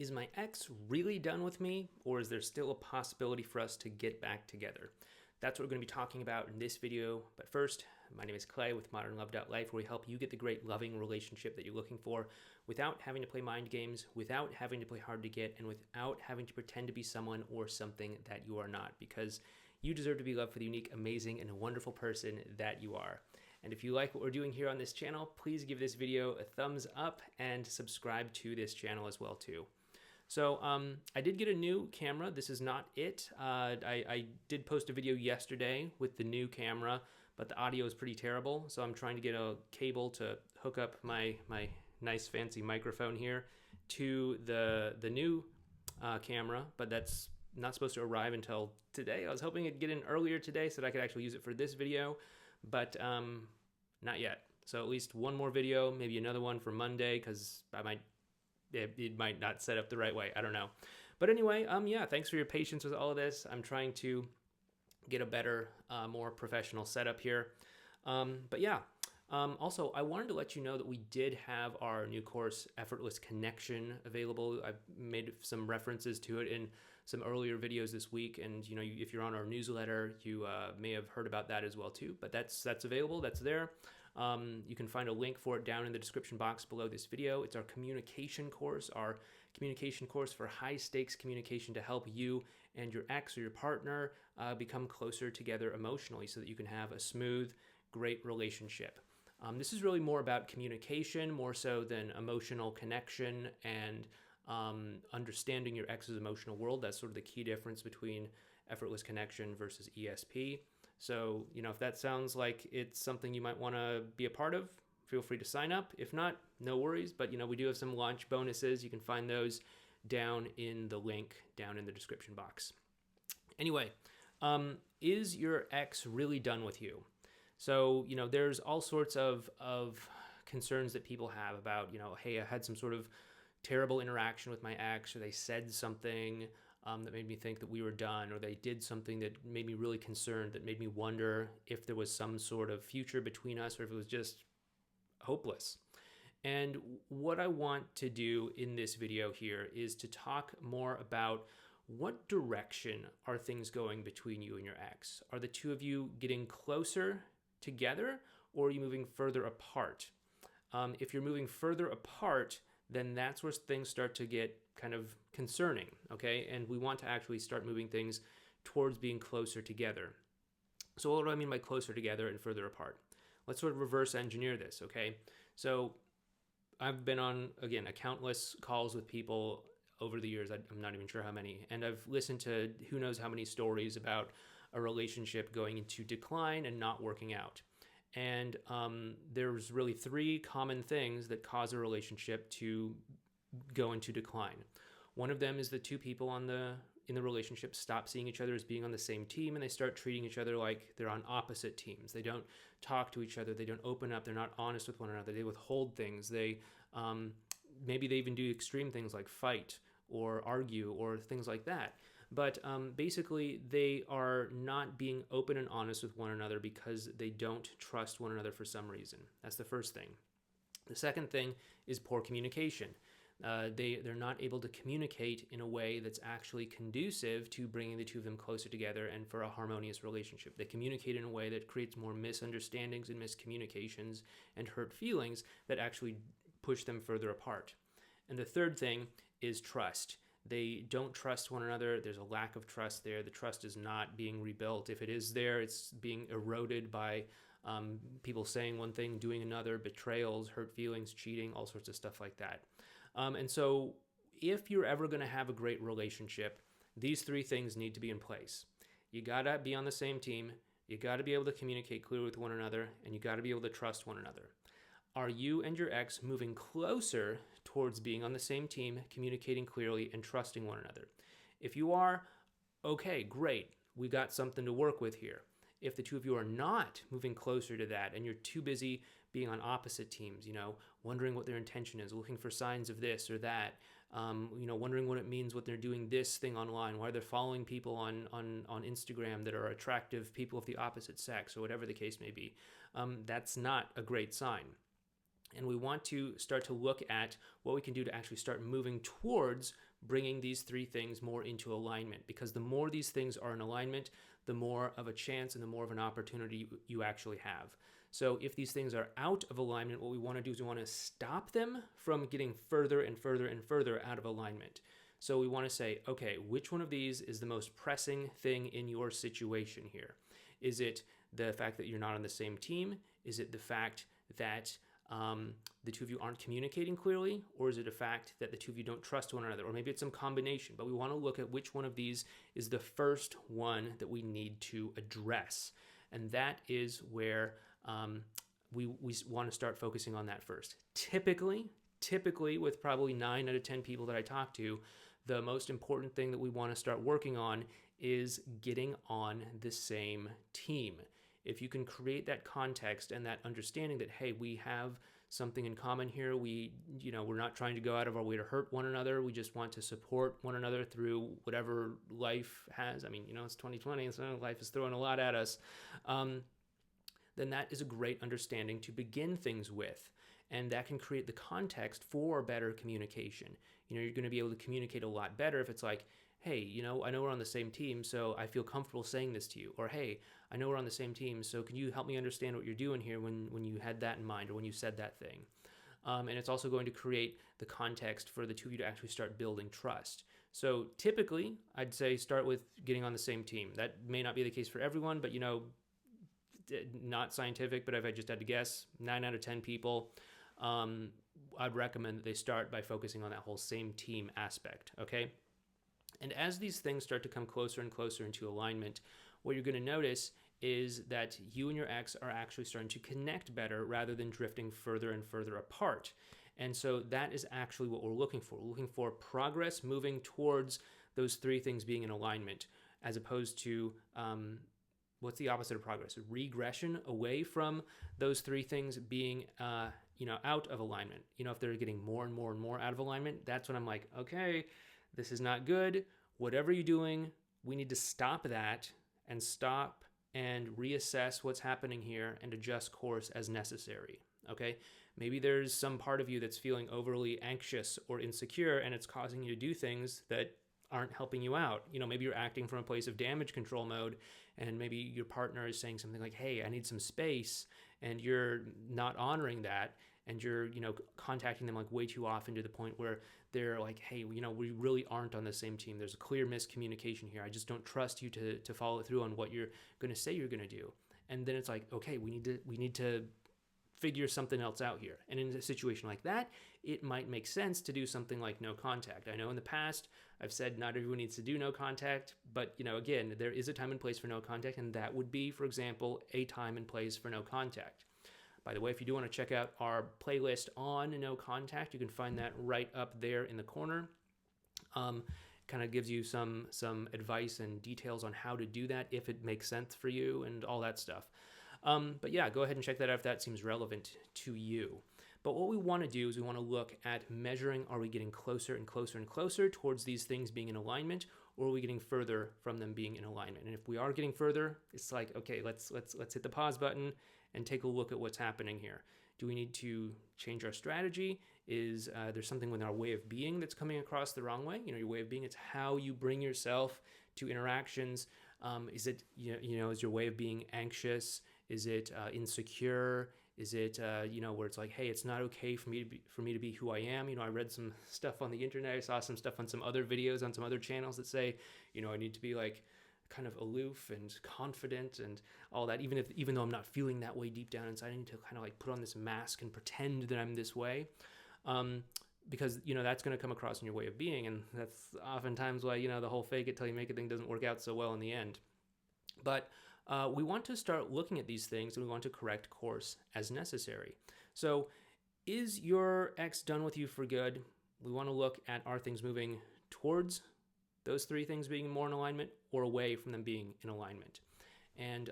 Is my ex really done with me, or is there still a possibility for us to get back together? That's what we're going to be talking about in this video. But first, my name is Clay with ModernLove.life, where we help you get the great loving relationship that you're looking for without having to play mind games, without having to play hard to get, and without having to pretend to be someone or something that you are not, because you deserve to be loved for the unique, amazing, and wonderful person that you are. And if you like what we're doing here on this channel, please give this video a thumbs up and subscribe to this channel as well too. So I did get a new camera. This is not it. I did post a video yesterday with the new camera, but the audio is pretty terrible. So I'm trying to get a cable to hook up my nice fancy microphone here to the new camera, but that's not supposed to arrive until today. I was hoping it'd get in earlier today so that I could actually use it for this video, but not yet. So at least one more video, maybe another one for Monday, because it might not set up the right way. I don't know. But anyway, yeah, thanks for your patience with all of this. I'm trying to get a better, more professional setup here. But yeah, also, I wanted to let you know that we did have our new course, Effortless Connection, available. I've made some references to it in some earlier videos this week. And, you know, if you're on our newsletter, you may have heard about that as well too. But that's available. That's there. You can find a link for it down in the description box below this video. It's our communication course for high stakes communication to help you and your ex or your partner become closer together emotionally so that you can have a smooth, great relationship. This is really more about communication, more so than emotional connection and understanding your ex's emotional world. That's sort of the key difference between Effortless Connection versus ESP. So, you know, if that sounds like it's something you might want to be a part of, feel free to sign up. If not, no worries. But, you know, we do have some launch bonuses. You can find those down in the link down in the description box. Anyway, is your ex really done with you? So, you know, there's all sorts of concerns that people have about, you know, hey, I had some sort of terrible interaction with my ex, or they said something that made me think that we were done, or they did something that made me really concerned, that made me wonder if there was some sort of future between us, or if it was just hopeless. And what I want to do in this video here is to talk more about what direction are things going between you and your ex. Are the two of you getting closer together, or are you moving further apart? If you're moving further apart, then that's where things start to get kind of concerning, okay? And we want to actually start moving things towards being closer together. So what do I mean by closer together and further apart? Let's sort of reverse engineer this, okay? So I've been on, again, countless calls with people over the years. I'm not even sure how many. And I've listened to who knows how many stories about a relationship going into decline and not working out. And there's really three common things that cause a relationship to go into decline. One of them is the two people in the relationship stop seeing each other as being on the same team, and they start treating each other like they're on opposite teams. They don't talk to each other. They don't open up. They're not honest with one another. They withhold things. They maybe they even do extreme things like fight or argue or things like that. But basically, they are not being open and honest with one another because they don't trust one another for some reason. That's the first thing. The second thing is poor communication. They're not able to communicate in a way that's actually conducive to bringing the two of them closer together and for a harmonious relationship. They communicate in a way that creates more misunderstandings and miscommunications and hurt feelings that actually push them further apart. And the third thing is trust. They don't trust one another. There's a lack of trust there. The trust is not being rebuilt. If it is there, it's being eroded by people saying one thing, doing another, betrayals, hurt feelings, cheating, all sorts of stuff like that. And so if you're ever going to have a great relationship, these three things need to be in place. You got to be on the same team. You got to be able to communicate clearly with one another, and you got to be able to trust one another. Are you and your ex moving closer towards being on the same team, communicating clearly, and trusting one another? If you are, okay, great. We got something to work with here. If the two of you are not moving closer to that, and you're too busy being on opposite teams, you know, wondering what their intention is, looking for signs of this or that, you know, wondering what it means, what they're doing this thing online, why they're following people on Instagram that are attractive people of the opposite sex, or whatever the case may be, that's not a great sign. And we want to start to look at what we can do to actually start moving towards bringing these three things more into alignment, because the more these things are in alignment, the more of a chance and the more of an opportunity you actually have. So if these things are out of alignment, what we want to do is we want to stop them from getting further and further and further out of alignment. So we want to say, okay, which one of these is the most pressing thing in your situation here? Is it the fact that you're not on the same team? Is it the fact that the two of you aren't communicating clearly? Or is it a fact that the two of you don't trust one another? Or maybe it's some combination, but we want to look at which one of these is the first one that we need to address. And that is where we want to start focusing on that first. Typically, with probably 9 out of 10 people that I talk to, the most important thing that we want to start working on is getting on the same team. If you can create that context and that understanding that, hey, we have something in common here. We're not trying to go out of our way to hurt one another. We just want to support one another through whatever life has. I mean, it's 2020, so life is throwing a lot at us. Then that is a great understanding to begin things with. And that can create the context for better communication. You're going to be able to communicate a lot better if it's like, hey, I know we're on the same team, so I feel comfortable saying this to you. Or, hey, I know we're on the same team, so can you help me understand what you're doing here when you had that in mind or when you said that thing? And it's also going to create the context for the two of you to actually start building trust. So typically, I'd say start with getting on the same team. That may not be the case for everyone, but, not scientific, but if I just had to guess, 9 out of 10 people, I'd recommend that they start by focusing on that whole same team aspect, okay? And as these things start to come closer and closer into alignment, what you're going to notice is that you and your ex are actually starting to connect better rather than drifting further and further apart. And so that is actually what we're looking for. We're looking for progress moving towards those three things being in alignment, as opposed to what's the opposite of progress? Regression away from those three things being out of alignment. If they're getting more and more and more out of alignment, that's when I'm like, okay, this is not good. Whatever you're doing, we need to stop that and reassess what's happening here and adjust course as necessary, okay? Maybe there's some part of you that's feeling overly anxious or insecure and it's causing you to do things that aren't helping you out. Maybe you're acting from a place of damage control mode and maybe your partner is saying something like, hey, I need some space, and you're not honoring that. And you're, contacting them like way too often to the point where they're like, hey, we really aren't on the same team. There's a clear miscommunication here. I just don't trust you to follow through on what you're going to say you're going to do. And then it's like, okay, we need to figure something else out here. And in a situation like that, it might make sense to do something like no contact. I know in the past I've said not everyone needs to do no contact, but again, there is a time and place for no contact, and that would be, for example, a time and place for no contact. By the way, if you do want to check out our playlist on no contact, you can find that right up there in the corner. Kind of gives you some advice and details on how to do that if it makes sense for you and all that stuff. But yeah, go ahead and check that out if that seems relevant to you. But what we want to do is we want to look at measuring, are we getting closer and closer and closer towards these things being in alignment, or are we getting further from them being in alignment? And if we are getting further, it's like, okay, let's hit the pause button and take a look at what's happening here. Do we need to change our strategy? Is there something with our way of being that's coming across the wrong way? Your way of being, it's how you bring yourself to interactions. Is it, is your way of being anxious? Is it insecure? Is it, where it's like, hey, it's not okay for me to be who I am? I read some stuff on the internet. I saw some stuff on some other videos on some other channels that say, I need to be like kind of aloof and confident and all that. Even though I'm not feeling that way deep down inside, I need to kind of like put on this mask and pretend that I'm this way. Because, that's going to come across in your way of being. And that's oftentimes why, the whole fake it till you make it thing doesn't work out so well in the end. But we want to start looking at these things, and we want to correct course as necessary. So is your ex done with you for good? We want to look at, are things moving towards those three things being more in alignment or away from them being in alignment? And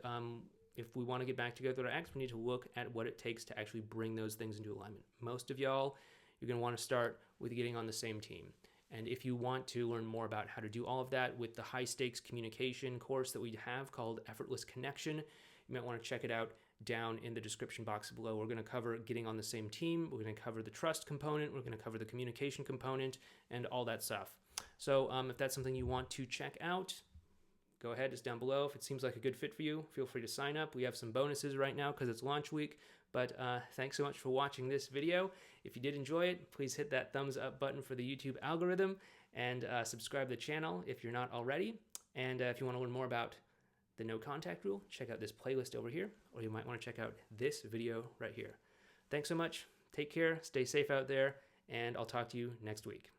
if we want to get back together with our ex, we need to look at what it takes to actually bring those things into alignment. Most of y'all, you're going to want to start with getting on the same team. And if you want to learn more about how to do all of that with the high stakes communication course that we have called Effortless Connection, you might want to check it out down in the description box below. We're going to cover getting on the same team. We're going to cover the trust component. We're going to cover the communication component and all that stuff. So if that's something you want to check out, go ahead, it's down below. If it seems like a good fit for you, feel free to sign up. We have some bonuses right now because it's launch week. But thanks so much for watching this video. If you did enjoy it, please hit that thumbs up button for the YouTube algorithm and subscribe to the channel if you're not already. And if you want to learn more about the no contact rule, check out this playlist over here, or you might want to check out this video right here. Thanks so much. Take care. Stay safe out there, and I'll talk to you next week.